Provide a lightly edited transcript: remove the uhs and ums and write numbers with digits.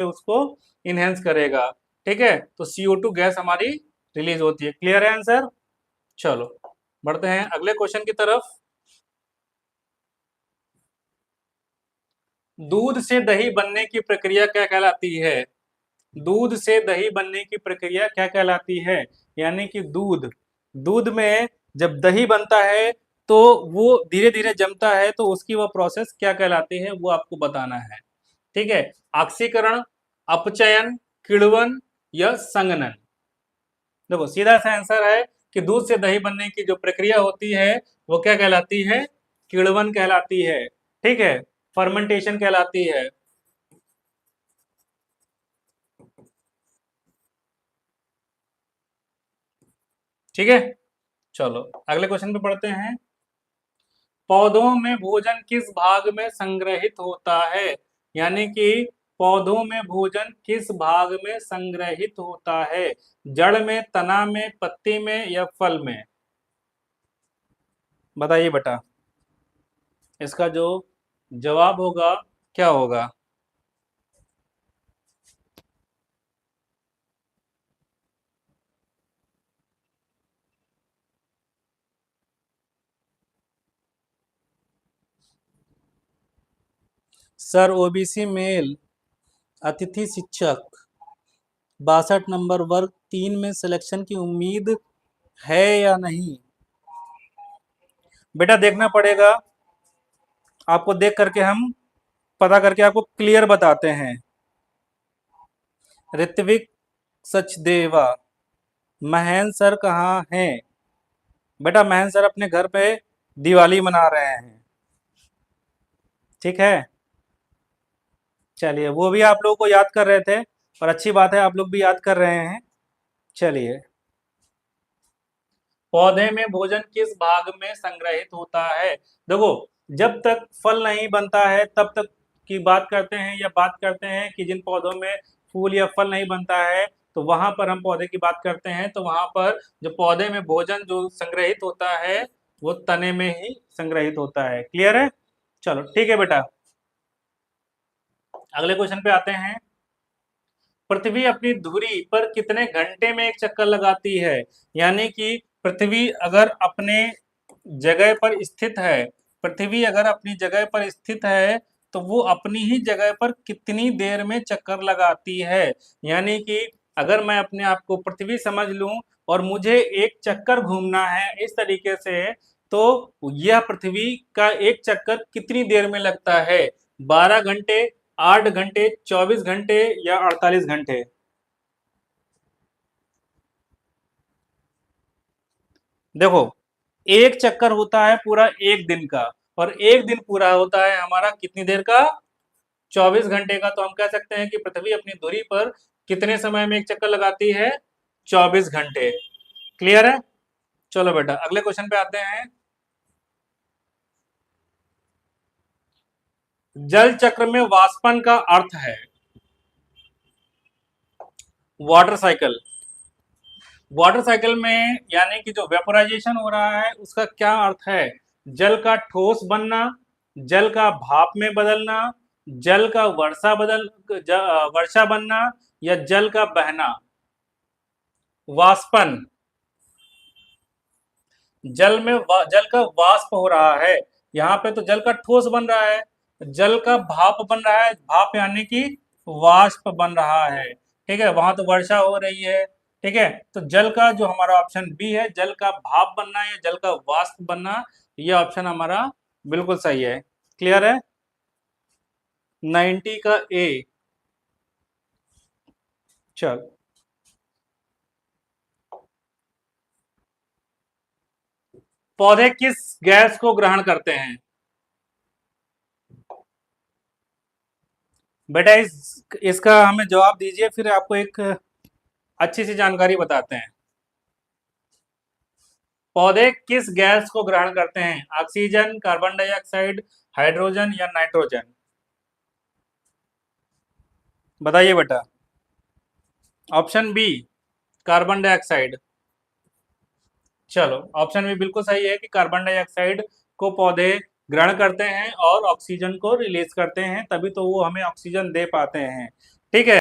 उसको इनहेंस करेगा। ठीक है, तो CO2 गैस हमारी रिलीज होती है। क्लियर है आंसर? चलो बढ़ते हैं अगले क्वेश्चन की तरफ। दूध से दही बनने की प्रक्रिया क्या कहलाती है? दूध से दही बनने की प्रक्रिया क्या कहलाती है? यानी कि दूध दूध में जब दही बनता है तो वो धीरे धीरे जमता है, तो उसकी वो प्रोसेस क्या कहलाती है वो आपको बताना है। ठीक है, ऑक्सीकरण, अपचयन, किण्वन या संघनन। देखो सीधा सा आंसर है कि दूध से दही बनने की जो प्रक्रिया होती है वो क्या कहलाती है? किण्वन कहलाती है। ठीक है, फर्मेंटेशन कहलाती है। ठीक है, चलो अगले क्वेश्चन पे पढ़ते हैं। पौधों में भोजन किस भाग में संग्रहित होता है? यानी कि पौधों में भोजन किस भाग में संग्रहित होता है? जड़ में, तना में, पत्ती में या फल में? बताइए बेटा, इसका जो जवाब होगा क्या होगा? सर OBC मेल, अतिथि शिक्षक, 62 नंबर वर्ग 3 में सिलेक्शन की उम्मीद है या नहीं? बेटा देखना पड़ेगा, आपको देख करके हम पता करके आपको क्लियर बताते हैं। ऋत्विक सचदेवा, महेंद्र सर कहाँ हैं? बेटा महेंद्र सर अपने घर पे दिवाली मना रहे हैं। ठीक है, चलिए वो भी आप लोगों को याद कर रहे थे और अच्छी बात है, आप लोग भी याद कर रहे हैं। चलिए, पौधे में भोजन किस भाग में संग्रहित होता है? देखो, जब तक फल नहीं बनता है तब तक की बात करते हैं, या बात करते हैं कि जिन पौधों में फूल या फल नहीं बनता है तो वहां पर हम पौधे की बात करते हैं। तो वहां पर जो पौधे में भोजन जो संग्रहित होता है वो तने में ही संग्रहित होता है। क्लियर है? चलो ठीक है बेटा, अगले क्वेश्चन पे आते हैं। पृथ्वी अपनी धुरी पर कितने घंटे में एक चक्कर लगाती है? यानी कि पृथ्वी अगर अपने जगह पर स्थित है, पृथ्वी अगर अपनी जगह पर स्थित है तो वो अपनी ही जगह पर कितनी देर में चक्कर लगाती है? यानी कि अगर मैं अपने आप को पृथ्वी समझ लूं और मुझे एक चक्कर घूमना है इस तरीके से, तो यह पृथ्वी का एक चक्कर कितनी देर में लगता है? 12 घंटे, 8 घंटे, 24 घंटे या 48 घंटे? देखो, एक चक्कर होता है पूरा एक दिन का, और एक दिन पूरा होता है हमारा कितनी देर का? 24 घंटे का। तो हम कह सकते हैं कि पृथ्वी अपनी धुरी पर कितने समय में एक चक्कर लगाती है? 24 घंटे। क्लियर है? चलो बेटा अगले क्वेश्चन पे आते हैं। जल चक्र में वाष्पन का अर्थ है? Water cycle. वाटर साइकिल में यानी कि जो वेपोराइजेशन हो रहा है उसका क्या अर्थ है? जल का ठोस बनना, जल का भाप में बदलना, जल का वर्षा बनना या जल का बहना? वाष्पन। जल का वाष्प हो रहा है, यहाँ पे तो जल का ठोस बन रहा है, जल का भाप बन रहा है, भाप यानी कि वाष्प बन रहा है। ठीक है, वहां तो वर्षा हो रही है। ठीक है, तो जल का जो हमारा ऑप्शन बी है, जल का भाप बनना या जल का वाष्प बनना, ये ऑप्शन हमारा बिल्कुल सही है। क्लियर है? 90 का ए। चल, पौधे किस गैस को ग्रहण करते हैं? बेटा इसका हमें जवाब दीजिए, फिर आपको एक अच्छी सी जानकारी बताते हैं। पौधे किस गैस को ग्रहण करते हैं? ऑक्सीजन, कार्बन डाइऑक्साइड, हाइड्रोजन या नाइट्रोजन? बताइए बेटा। Option B, carbon dioxide. चलो, ऑप्शन बी बिल्कुल सही है कि कार्बन डाइऑक्साइड को पौधे ग्रहण करते हैं और ऑक्सीजन को रिलीज करते हैं, तभी तो वो हमें ऑक्सीजन दे पाते हैं। ठीक है।